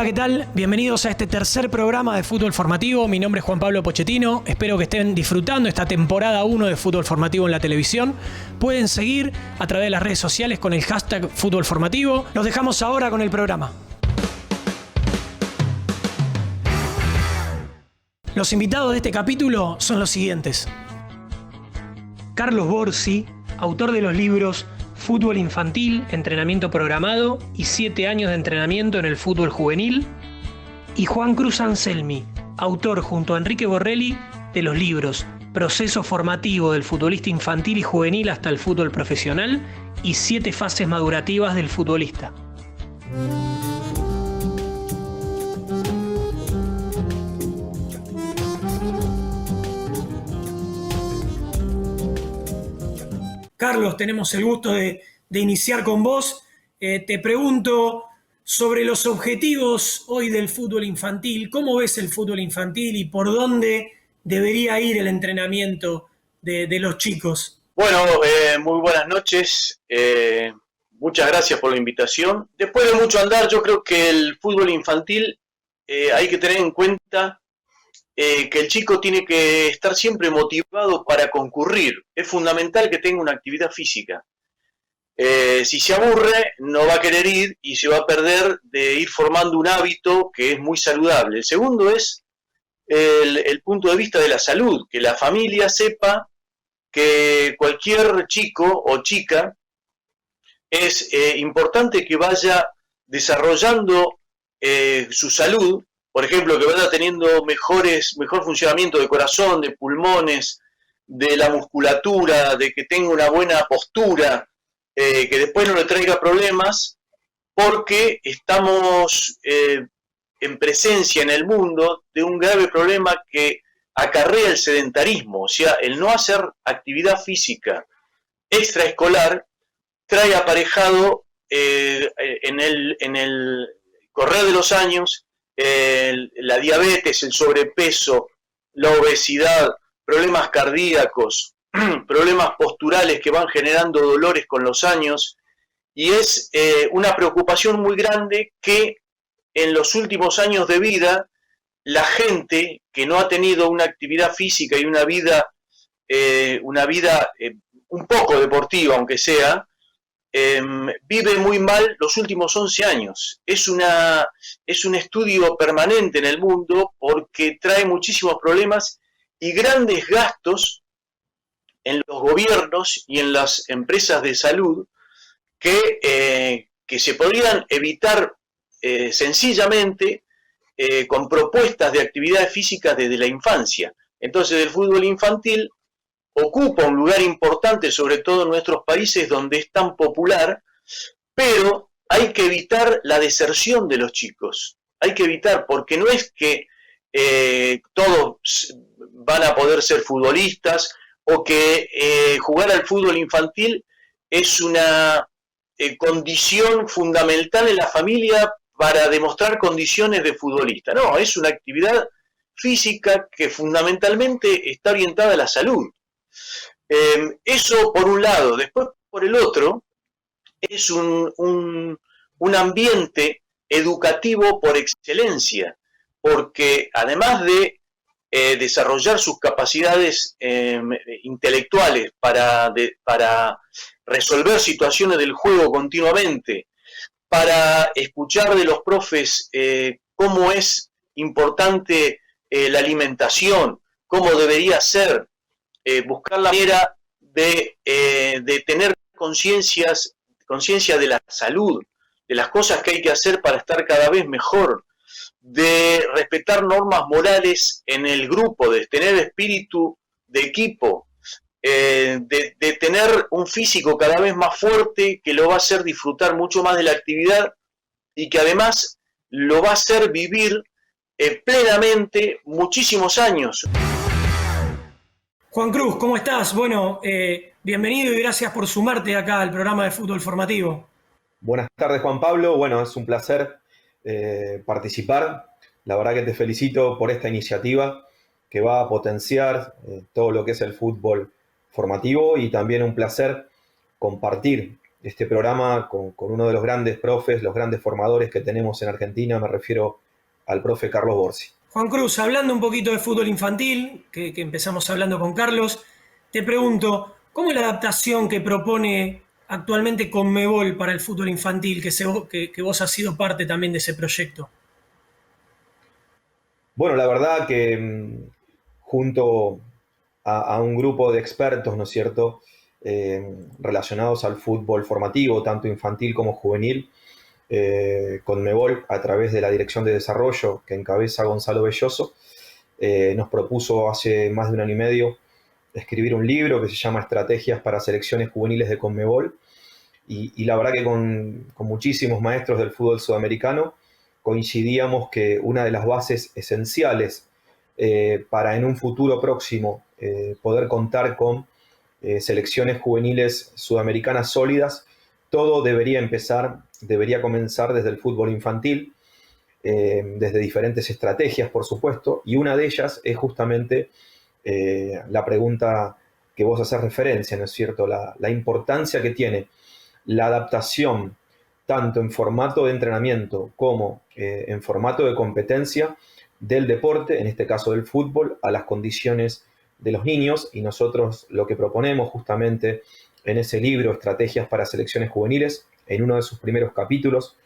Hola, ¿qué tal? Bienvenidos a este tercer programa de Fútbol Formativo. Mi nombre es Juan Pablo Pochettino. Espero que estén disfrutando esta temporada 1 de Fútbol Formativo en la televisión. Pueden seguir a través de las redes sociales con el hashtag Fútbol Formativo. Los dejamos ahora con el programa. Los invitados de este capítulo son los siguientes. Carlos Borsi, autor de los libros Fútbol Infantil, Entrenamiento Programado y 7 años de entrenamiento en el fútbol juvenil. Y Juan Cruz Anselmi, autor junto a Enrique Borrelli de los libros Proceso Formativo del Futbolista Infantil y Juvenil hasta el Fútbol Profesional y 7 fases madurativas del futbolista. Carlos, tenemos el gusto de iniciar con vos. Te pregunto sobre los objetivos hoy del fútbol infantil. ¿Cómo ves el fútbol infantil y por dónde debería ir el entrenamiento de los chicos? Bueno, muy buenas noches. Muchas gracias por la invitación. Después de mucho andar, yo creo que el fútbol infantil hay que tener en cuenta que el chico tiene que estar siempre motivado para concurrir. Es fundamental que tenga una actividad física. Si se aburre, no va a querer ir y se va a perder de ir formando un hábito que es muy saludable. El segundo es el punto de vista de la salud, que la familia sepa que cualquier chico o chica es importante que vaya desarrollando su salud. Por ejemplo, que vaya teniendo mejor funcionamiento de corazón, de pulmones, de la musculatura, de que tenga una buena postura, que después no le traiga problemas, porque estamos en presencia en el mundo de un grave problema que acarrea el sedentarismo, o sea, el no hacer actividad física extraescolar trae aparejado en el correr de los años la diabetes, el sobrepeso, la obesidad, problemas cardíacos, problemas posturales que van generando dolores con los años, y es una preocupación muy grande que en los últimos años de vida la gente que no ha tenido una actividad física y una vida un poco deportiva, aunque sea, vive muy mal los últimos 11 años. Es un estudio permanente en el mundo porque trae muchísimos problemas y grandes gastos en los gobiernos y en las empresas de salud que se podrían evitar sencillamente con propuestas de actividades físicas desde la infancia. Entonces el fútbol infantil ocupa un lugar importante, sobre todo en nuestros países donde es tan popular, pero hay que evitar la deserción de los chicos. Hay que evitar, porque no es que todos van a poder ser futbolistas o que jugar al fútbol infantil es una condición fundamental en la familia para demostrar condiciones de futbolista. No, es una actividad física que fundamentalmente está orientada a la salud. Eso por un lado. Después por el otro es un ambiente educativo por excelencia, porque además de desarrollar sus capacidades intelectuales para resolver situaciones del juego continuamente, para escuchar de los profes cómo es importante la alimentación, cómo debería ser, buscar la manera de tener conciencia de la salud, de las cosas que hay que hacer para estar cada vez mejor, de respetar normas morales en el grupo, de tener espíritu de equipo, de tener un físico cada vez más fuerte que lo va a hacer disfrutar mucho más de la actividad y que además lo va a hacer vivir plenamente muchísimos años. Juan Cruz, ¿cómo estás? Bueno, bienvenido y gracias por sumarte acá al programa de Fútbol Formativo. Buenas tardes, Juan Pablo. Bueno, es un placer participar. La verdad que te felicito por esta iniciativa que va a potenciar todo lo que es el fútbol formativo y también un placer compartir este programa con uno de los grandes profes, los grandes formadores que tenemos en Argentina. Me refiero al profe Carlos Borsi. Juan Cruz, hablando un poquito de fútbol infantil, que empezamos hablando con Carlos, te pregunto, ¿cómo es la adaptación que propone actualmente Conmebol para el fútbol infantil, que vos has sido parte también de ese proyecto? Bueno, la verdad que junto a un grupo de expertos, ¿no es cierto?, relacionados al fútbol formativo, tanto infantil como juvenil, Conmebol, a través de la Dirección de Desarrollo que encabeza Gonzalo Belloso, nos propuso hace más de 1 año y medio escribir un libro que se llama Estrategias para Selecciones Juveniles de Conmebol, y la verdad que con muchísimos maestros del fútbol sudamericano coincidíamos que una de las bases esenciales para en un futuro próximo poder contar con selecciones juveniles sudamericanas sólidas, todo debería comenzar desde el fútbol infantil, desde diferentes estrategias, por supuesto, y una de ellas es justamente la pregunta que vos haces referencia, ¿no es cierto? La importancia que tiene la adaptación, tanto en formato de entrenamiento como en formato de competencia del deporte, en este caso del fútbol, a las condiciones de los niños. Y nosotros lo que proponemos justamente en ese libro, Estrategias para Selecciones Juveniles, en uno de sus primeros capítulos,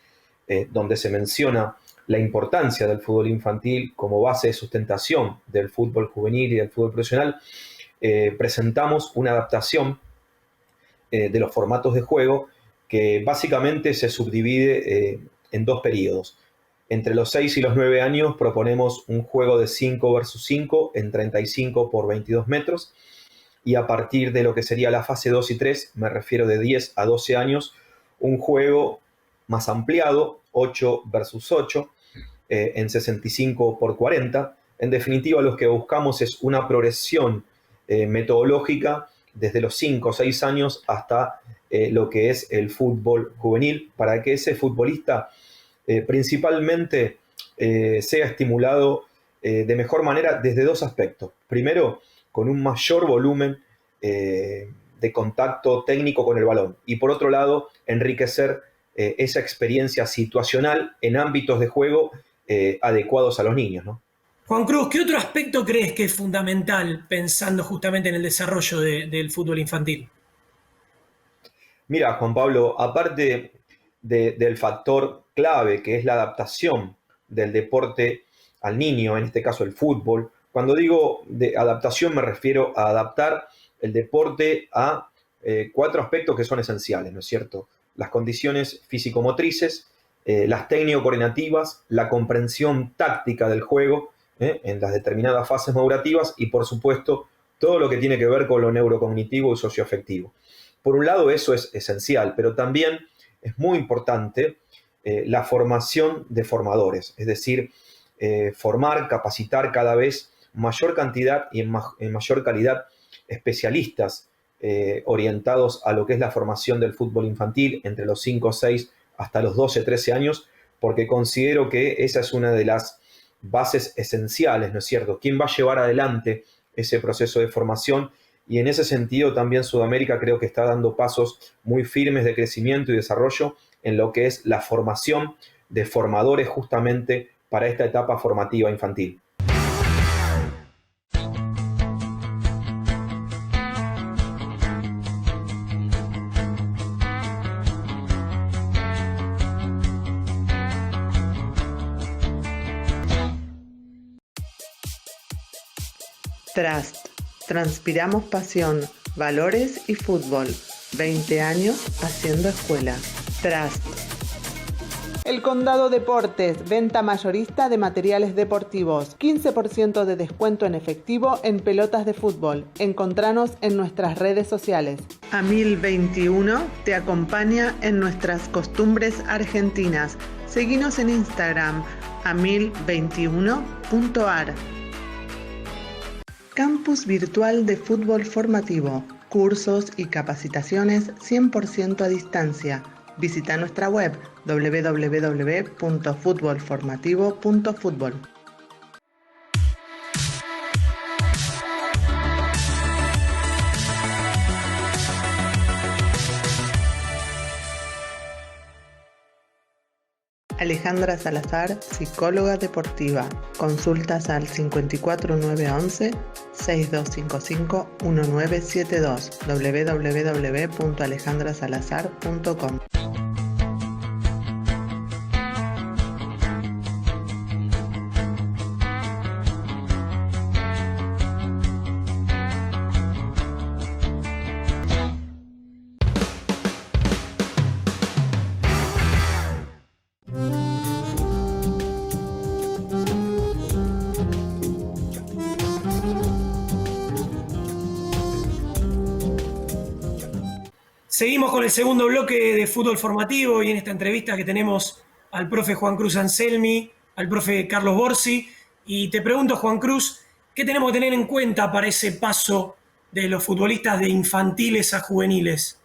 donde se menciona la importancia del fútbol infantil como base de sustentación del fútbol juvenil y del fútbol profesional, presentamos una adaptación de los formatos de juego que básicamente se subdivide en 2 periodos. Entre los 6 y los 9 años proponemos un juego de 5 versus 5 en 35 por 22 metros, y a partir de lo que sería la fase 2 y 3, me refiero de 10 a 12 años, un juego más ampliado, 8 versus 8, en 65 por 40. En definitiva, lo que buscamos es una progresión metodológica desde los 5 o 6 años hasta lo que es el fútbol juvenil, para que ese futbolista principalmente sea estimulado de mejor manera desde 2 aspectos. Primero, con un mayor volumen de contacto técnico con el balón, y por otro lado, enriquecer esa experiencia situacional en ámbitos de juego adecuados a los niños, ¿no? Juan Cruz, ¿qué otro aspecto crees que es fundamental pensando justamente en el desarrollo del fútbol infantil? Mira, Juan Pablo, aparte del factor clave que es la adaptación del deporte al niño, en este caso el fútbol, cuando digo de adaptación me refiero a adaptar el deporte a 4 aspectos que son esenciales, ¿no es cierto? Las condiciones físico-motrices, las técnico-coordinativas, la comprensión táctica del juego en las determinadas fases madurativas, y por supuesto todo lo que tiene que ver con lo neurocognitivo y socioafectivo. Por un lado eso es esencial, pero también es muy importante la formación de formadores, es decir, formar, capacitar cada vez mayor cantidad y en mayor calidad especialistas orientados a lo que es la formación del fútbol infantil entre los 5, 6 hasta los 12, 13 años, porque considero que esa es una de las bases esenciales, ¿no es cierto? ¿Quién va a llevar adelante ese proceso de formación? Y en ese sentido también Sudamérica creo que está dando pasos muy firmes de crecimiento y desarrollo en lo que es la formación de formadores justamente para esta etapa formativa infantil. Trust. Transpiramos pasión, valores y fútbol. 20 años haciendo escuela. Trust. El Condado Deportes, venta mayorista de materiales deportivos. 15% de descuento en efectivo en pelotas de fútbol. Encontranos en nuestras redes sociales. Amil 21 te acompaña en nuestras costumbres argentinas. Seguinos en Instagram, amil21.ar. Campus virtual de fútbol formativo. Cursos y capacitaciones 100% a distancia. Visita nuestra web www.futbolformativo.fútbol. Alejandra Salazar, psicóloga deportiva. Consultas al 54911 6255 1972 www.alejandrasalazar.com. Seguimos con el segundo bloque de fútbol formativo y en esta entrevista que tenemos al profe Juan Cruz Anselmi, al profe Carlos Borsi. Y te pregunto, Juan Cruz, ¿qué tenemos que tener en cuenta para ese paso de los futbolistas de infantiles a juveniles?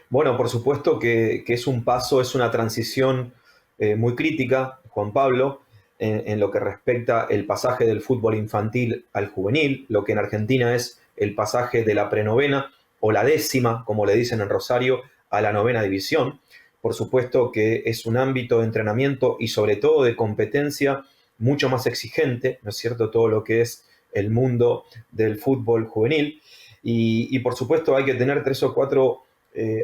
Bueno, por supuesto que es un paso, es una transición muy crítica, Juan Pablo, en lo que respecta el pasaje del fútbol infantil al juvenil, lo que en Argentina es el pasaje de la prenovena o la décima, como le dicen en Rosario, a la novena división. Por supuesto que es un ámbito de entrenamiento y sobre todo de competencia mucho más exigente, ¿no es cierto?, todo lo que es el mundo del fútbol juvenil. Y por supuesto hay que tener 3 o 4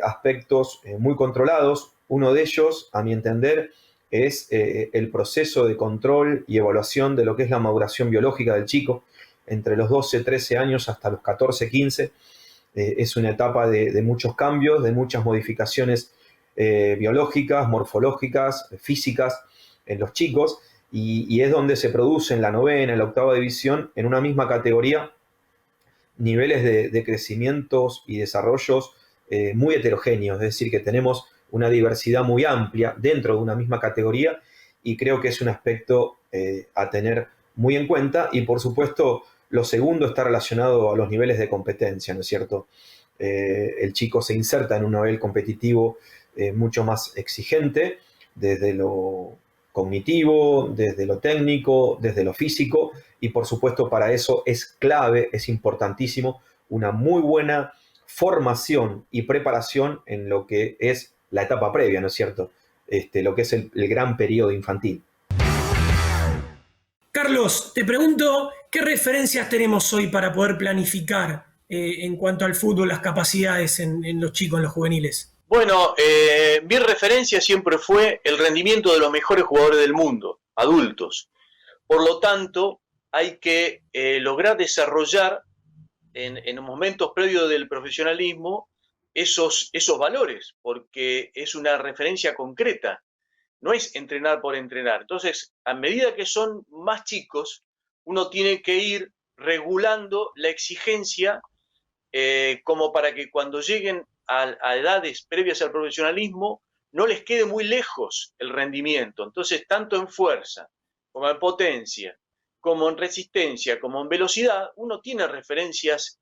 aspectos muy controlados. Uno de ellos, a mi entender, es el proceso de control y evaluación de lo que es la maduración biológica del chico, entre los 12, 13 años hasta los 14, 15. Es una etapa de muchos cambios, de muchas modificaciones biológicas, morfológicas, físicas en los chicos, y es donde se produce en la novena, en la octava división, en una misma categoría, niveles de crecimientos y desarrollos muy heterogéneos, es decir, que tenemos una diversidad muy amplia dentro de una misma categoría, y creo que es un aspecto a tener muy en cuenta. Y por supuesto, lo segundo está relacionado a los niveles de competencia, ¿no es cierto? El chico se inserta en un nivel competitivo mucho más exigente, desde lo cognitivo, desde lo técnico, desde lo físico, y por supuesto para eso es clave, es importantísimo, una muy buena formación y preparación en lo que es la etapa previa, ¿no es cierto? Lo que es el gran periodo infantil. Carlos, te pregunto, ¿qué referencias tenemos hoy para poder planificar en cuanto al fútbol, las capacidades en los chicos, en los juveniles? Bueno, mi referencia siempre fue el rendimiento de los mejores jugadores del mundo, adultos. Por lo tanto, hay que lograr desarrollar en momentos previos del profesionalismo esos valores, porque es una referencia concreta. No es entrenar por entrenar. Entonces, a medida que son más chicos, uno tiene que ir regulando la exigencia como para que cuando lleguen a edades previas al profesionalismo no les quede muy lejos el rendimiento. Entonces, tanto en fuerza, como en potencia, como en resistencia, como en velocidad, uno tiene referencias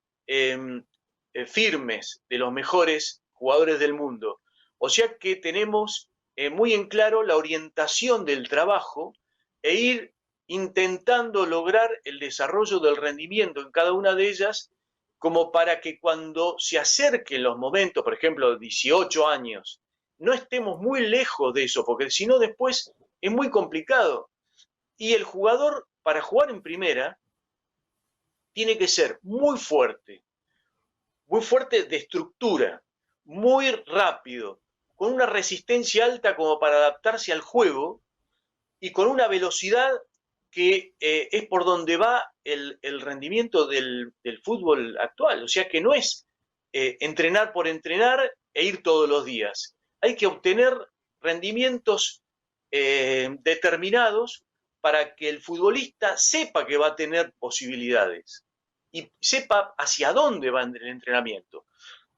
firmes de los mejores jugadores del mundo. O sea que tenemos muy en claro la orientación del trabajo e ir intentando lograr el desarrollo del rendimiento en cada una de ellas, como para que cuando se acerquen los momentos, por ejemplo, 18 años, no estemos muy lejos de eso, porque si no después es muy complicado. Y el jugador, para jugar en primera, tiene que ser muy fuerte de estructura, muy rápido, con una resistencia alta como para adaptarse al juego y con una velocidad que es por donde va el rendimiento del fútbol actual. O sea que no es entrenar por entrenar e ir todos los días. Hay que obtener rendimientos determinados para que el futbolista sepa que va a tener posibilidades y sepa hacia dónde va el entrenamiento.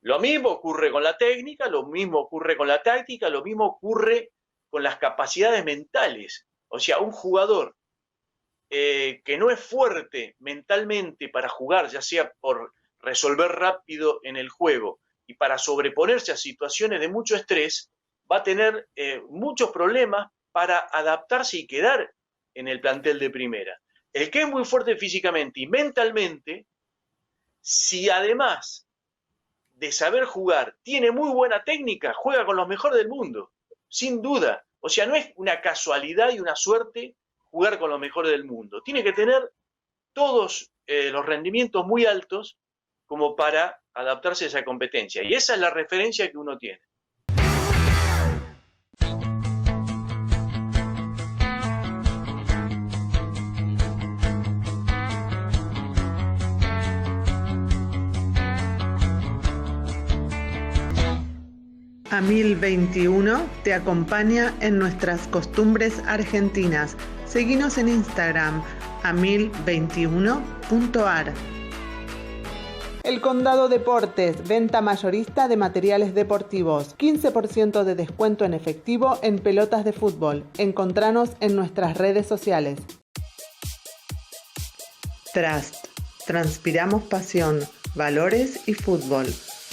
Lo mismo ocurre con la técnica, lo mismo ocurre con la táctica, lo mismo ocurre con las capacidades mentales. O sea, un jugador que no es fuerte mentalmente para jugar, ya sea por resolver rápido en el juego y para sobreponerse a situaciones de mucho estrés, va a tener muchos problemas para adaptarse y quedar en el plantel de primera. El que es muy fuerte físicamente y mentalmente, si además de saber jugar tiene muy buena técnica, juega con los mejores del mundo, sin duda. O sea, no es una casualidad y una suerte jugar con los mejores del mundo. Tiene que tener todos los rendimientos muy altos como para adaptarse a esa competencia. Y esa es la referencia que uno tiene. AMIL 21 te acompaña en nuestras costumbres argentinas. Seguinos en Instagram, amil21.ar. El Condado Deportes, venta mayorista de materiales deportivos. 15% de descuento en efectivo en pelotas de fútbol. Encontranos en nuestras redes sociales. Trust. Transpiramos pasión, valores y fútbol.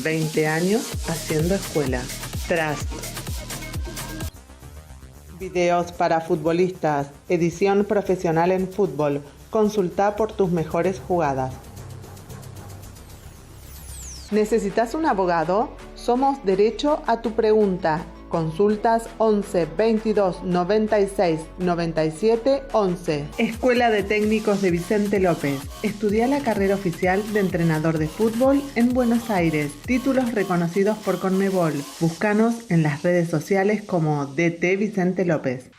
20 años haciendo escuela. Trust. Videos para futbolistas. Edición profesional en fútbol. Consulta por tus mejores jugadas. ¿Necesitas un abogado? Somos Derecho a tu Pregunta. Consultas 11 22 96 97 11. Escuela de Técnicos de Vicente López. Estudia la carrera oficial de entrenador de fútbol en Buenos Aires. Títulos reconocidos por Conmebol. Búscanos en las redes sociales como DT Vicente López.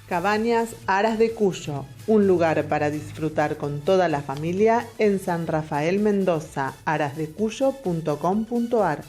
Cabañas Aras de Cuyo. Un lugar para disfrutar con toda la familia en San Rafael Mendoza. arasdecuyo.com.ar.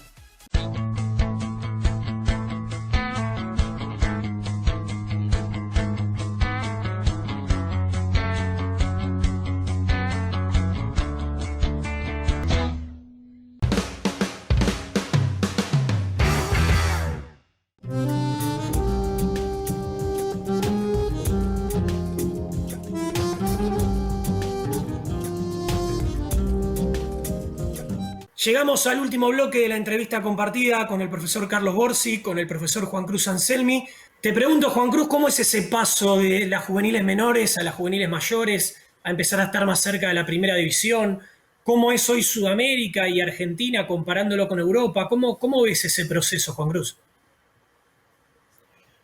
Llegamos al último bloque de la entrevista compartida con el profesor Carlos Borsi, con el profesor Juan Cruz Anselmi. Te pregunto, Juan Cruz, ¿cómo es ese paso de las juveniles menores a las juveniles mayores, a empezar a estar más cerca de la primera división? ¿Cómo es hoy Sudamérica y Argentina comparándolo con Europa? ¿Cómo ves ese proceso, Juan Cruz?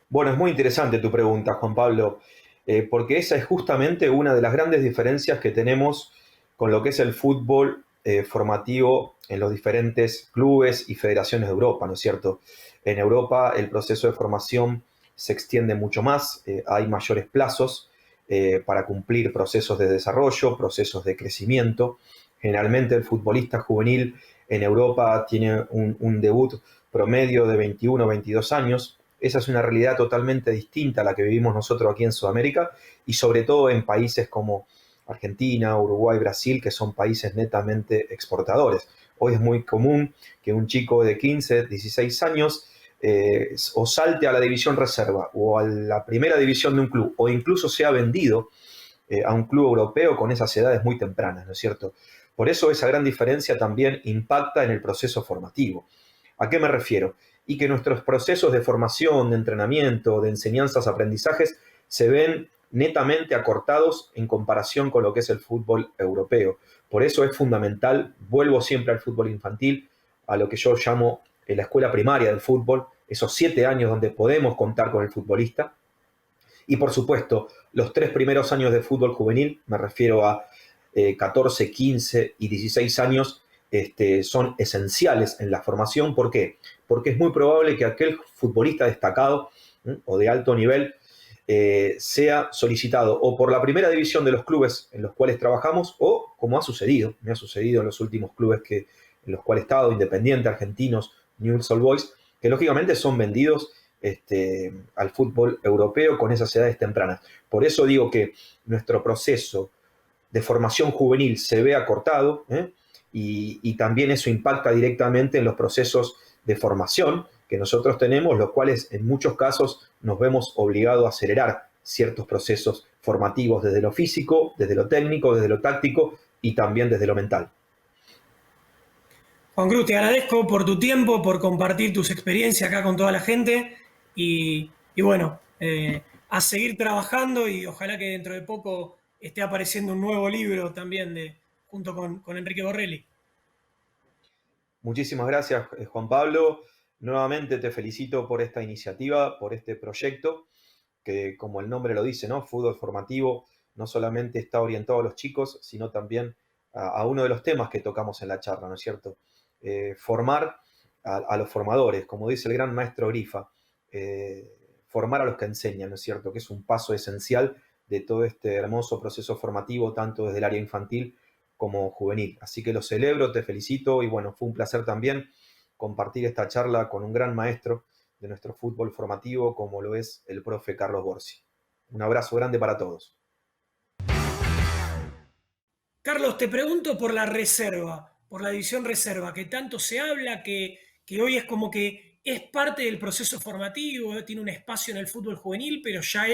Bueno, es muy interesante tu pregunta, Juan Pablo, porque esa es justamente una de las grandes diferencias que tenemos con lo que es el fútbol formativo en los diferentes clubes y federaciones de Europa, ¿no es cierto? En Europa el proceso de formación se extiende mucho más, hay mayores plazos para cumplir procesos de desarrollo, procesos de crecimiento. Generalmente el futbolista juvenil en Europa tiene un debut promedio de 21 o 22 años. Esa es una realidad totalmente distinta a la que vivimos nosotros aquí en Sudamérica y sobre todo en países como Argentina, Uruguay, Brasil, que son países netamente exportadores. Hoy es muy común que un chico de 15, 16 años o salte a la división reserva o a la primera división de un club o incluso sea vendido a un club europeo con esas edades muy tempranas, ¿no es cierto? Por eso esa gran diferencia también impacta en el proceso formativo. ¿A qué me refiero? Y que nuestros procesos de formación, de entrenamiento, de enseñanzas, aprendizajes se ven netamente acortados en comparación con lo que es el fútbol europeo. Por eso es fundamental, vuelvo siempre al fútbol infantil, a lo que yo llamo la escuela primaria del fútbol, esos 7 años donde podemos contar con el futbolista. Y por supuesto, los 3 primeros años de fútbol juvenil, me refiero a 14, 15 y 16 años, son esenciales en la formación. ¿Por qué? Porque es muy probable que aquel futbolista destacado o de alto nivel sea solicitado o por la primera división de los clubes en los cuales trabajamos o, como me ha sucedido en los últimos clubes en los cuales he estado, Independiente, Argentinos, Newell's Old Boys, que lógicamente son vendidos al fútbol europeo con esas edades tempranas. Por eso digo que nuestro proceso de formación juvenil se ve acortado y también eso impacta directamente en los procesos de formación que nosotros tenemos, los cuales en muchos casos nos vemos obligados a acelerar ciertos procesos formativos desde lo físico, desde lo técnico, desde lo táctico y también desde lo mental. Juan Cruz, te agradezco por tu tiempo, por compartir tus experiencias acá con toda la gente y bueno, a seguir trabajando y ojalá que dentro de poco esté apareciendo un nuevo libro también junto con Enrique Borrelli. Muchísimas gracias, Juan Pablo. Nuevamente te felicito por esta iniciativa, por este proyecto que, como el nombre lo dice, ¿no? Fútbol formativo no solamente está orientado a los chicos, sino también a uno de los temas que tocamos en la charla, ¿no es cierto? Formar a los formadores, como dice el gran maestro Grifa, formar a los que enseñan, ¿no es cierto? Que es un paso esencial de todo este hermoso proceso formativo, tanto desde el área infantil como juvenil. Así que lo celebro, te felicito y bueno, fue un placer también compartir esta charla con un gran maestro de nuestro fútbol formativo como lo es el profe Carlos Borsi. Un abrazo grande para todos. Carlos, te pregunto por la reserva, por la división reserva, que tanto se habla, que hoy es como que es parte del proceso formativo, tiene un espacio en el fútbol juvenil, pero ya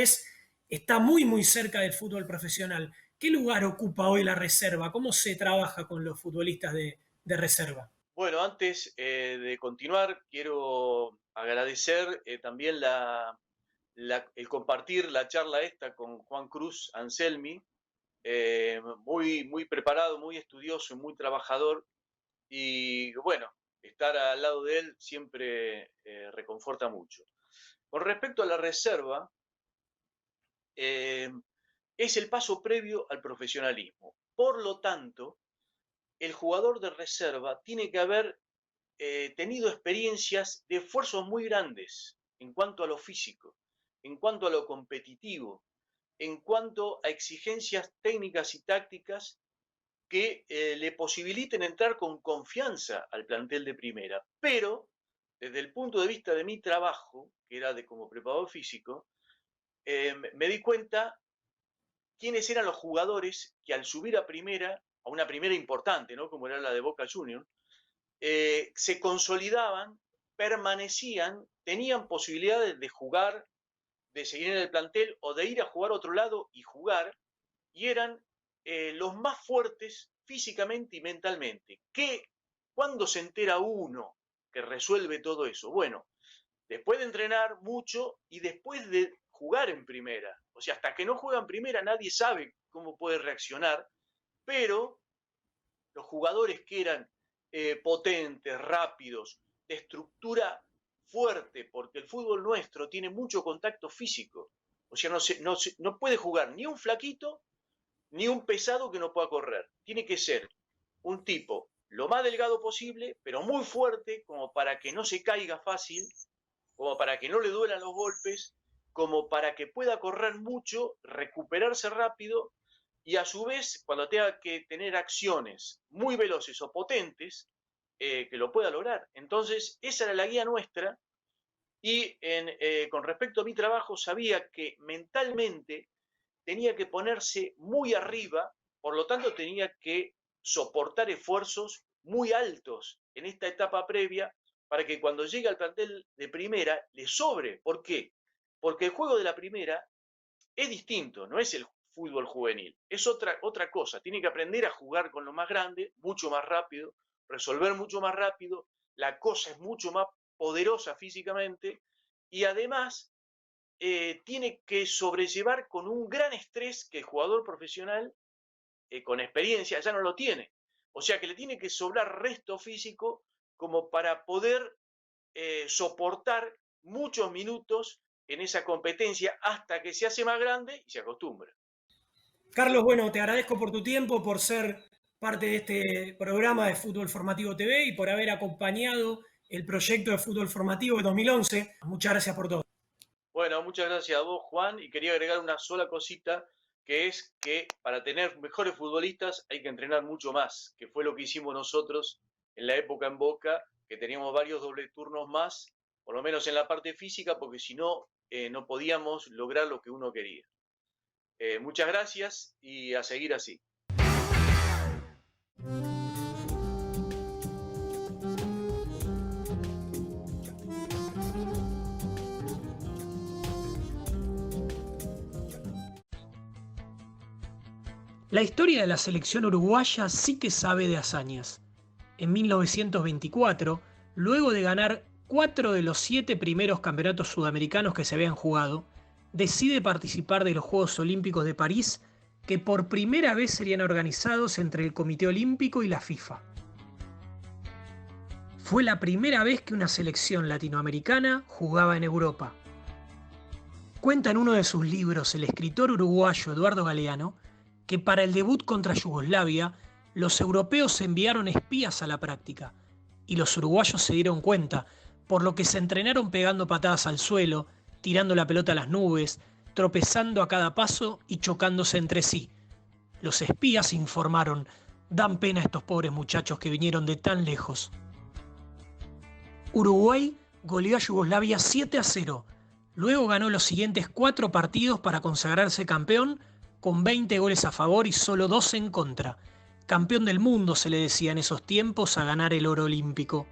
está muy, muy cerca del fútbol profesional. ¿Qué lugar ocupa hoy la reserva? ¿Cómo se trabaja con los futbolistas de reserva? Bueno, antes de continuar, quiero agradecer también el compartir la charla esta con Juan Cruz Anselmi, muy, muy preparado, muy estudioso y muy trabajador. Y bueno, estar al lado de él siempre reconforta mucho. Con respecto a la reserva, es el paso previo al profesionalismo. Por lo tanto, el jugador de reserva tiene que haber tenido experiencias de esfuerzos muy grandes en cuanto a lo físico, en cuanto a lo competitivo, en cuanto a exigencias técnicas y tácticas que le posibiliten entrar con confianza al plantel de primera. Pero, desde el punto de vista de mi trabajo, que era como preparador físico, me di cuenta quiénes eran los jugadores que al subir a una primera importante, ¿no? Como era la de Boca Juniors, se consolidaban, permanecían, tenían posibilidades de jugar, de seguir en el plantel o de ir a jugar a otro lado y jugar, y eran los más fuertes físicamente y mentalmente. ¿Cuándo se entera uno que resuelve todo eso? Bueno, después de entrenar mucho y después de jugar en primera. O sea, hasta que no juega en primera nadie sabe cómo puede reaccionar, pero los jugadores que eran potentes, rápidos, de estructura fuerte, porque el fútbol nuestro tiene mucho contacto físico. O sea, no puede jugar ni un flaquito ni un pesado que no pueda correr. Tiene que ser un tipo lo más delgado posible, pero muy fuerte, como para que no se caiga fácil, como para que no le duelan los golpes, como para que pueda correr mucho, recuperarse rápido y a su vez, cuando tenga que tener acciones muy veloces o potentes, que lo pueda lograr. Entonces, esa era la guía nuestra y con respecto a mi trabajo sabía que mentalmente tenía que ponerse muy arriba, por lo tanto tenía que soportar esfuerzos muy altos en esta etapa previa para que cuando llegue al plantel de primera le sobre. ¿Por qué? Porque el juego de la primera es distinto, no es el fútbol juvenil, es otra cosa. Tiene que aprender a jugar con lo más grande, mucho más rápido, resolver mucho más rápido, la cosa es mucho más poderosa físicamente y además tiene que sobrellevar con un gran estrés que el jugador profesional con experiencia ya no lo tiene. O sea que le tiene que sobrar resto físico como para poder soportar muchos minutos en esa competencia hasta que se hace más grande y se acostumbra. Carlos, bueno, te agradezco por tu tiempo, por ser parte de este programa de Fútbol Formativo TV y por haber acompañado el proyecto de Fútbol Formativo de 2011. Muchas gracias por todo. Bueno, muchas gracias a vos, Juan, y quería agregar una sola cosita, que es que para tener mejores futbolistas hay que entrenar mucho más, que fue lo que hicimos nosotros en la época en Boca, que teníamos varios doble turnos más, por lo menos en la parte física, porque si no, no podíamos lograr lo que uno quería. Muchas gracias y a seguir así. La historia de la selección uruguaya sí que sabe de hazañas. En 1924, luego de ganar 4 de los 7 primeros campeonatos sudamericanos que se habían jugado, decide participar de los Juegos Olímpicos de París, que por primera vez serían organizados entre el Comité Olímpico y la FIFA. Fue la primera vez que una selección latinoamericana jugaba en Europa. Cuenta en uno de sus libros el escritor uruguayo Eduardo Galeano que para el debut contra Yugoslavia los europeos enviaron espías a la práctica y los uruguayos se dieron cuenta, por lo que se entrenaron pegando patadas al suelo, tirando la pelota a las nubes, tropezando a cada paso y chocándose entre sí. Los espías informaron: dan pena a estos pobres muchachos que vinieron de tan lejos. Uruguay goleó a Yugoslavia 7-0. Luego ganó los siguientes 4 partidos para consagrarse campeón, con 20 goles a favor y solo 2 en contra. Campeón del mundo se le decía en esos tiempos a ganar el oro olímpico.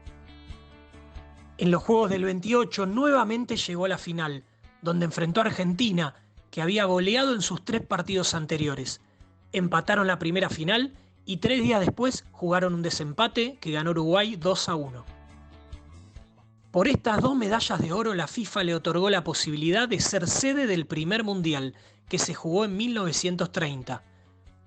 En los Juegos del 28 nuevamente llegó a la final, donde enfrentó a Argentina, que había goleado en sus 3 partidos anteriores. Empataron la primera final y 3 días después jugaron un desempate que ganó Uruguay 2-1. Por estas 2 medallas de oro, la FIFA le otorgó la posibilidad de ser sede del primer mundial, que se jugó en 1930.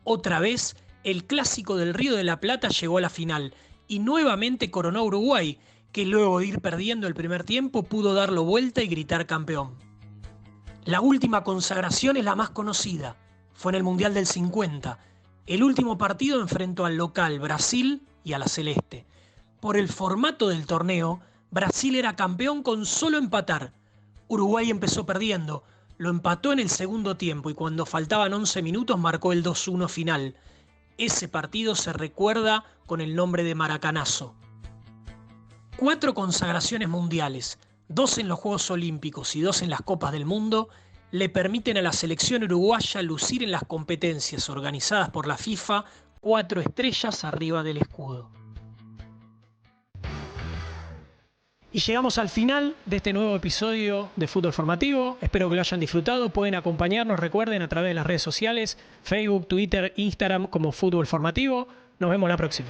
Otra vez, el clásico del Río de la Plata llegó a la final y nuevamente coronó a Uruguay, que luego de ir perdiendo el primer tiempo pudo darlo vuelta y gritar campeón. La última consagración es la más conocida. Fue en el Mundial del 50. El último partido enfrentó al local Brasil y a la Celeste. Por el formato del torneo, Brasil era campeón con solo empatar. Uruguay empezó perdiendo, lo empató en el segundo tiempo y cuando faltaban 11 minutos marcó el 2-1 final. Ese partido se recuerda con el nombre de Maracanazo. 4 consagraciones mundiales, 2 en los Juegos Olímpicos y 2 en las Copas del Mundo, le permiten a la selección uruguaya lucir en las competencias organizadas por la FIFA 4 estrellas arriba del escudo. Y llegamos al final de este nuevo episodio de Fútbol Formativo. Espero que lo hayan disfrutado. Pueden acompañarnos, recuerden, a través de las redes sociales, Facebook, Twitter, Instagram como Fútbol Formativo. Nos vemos la próxima.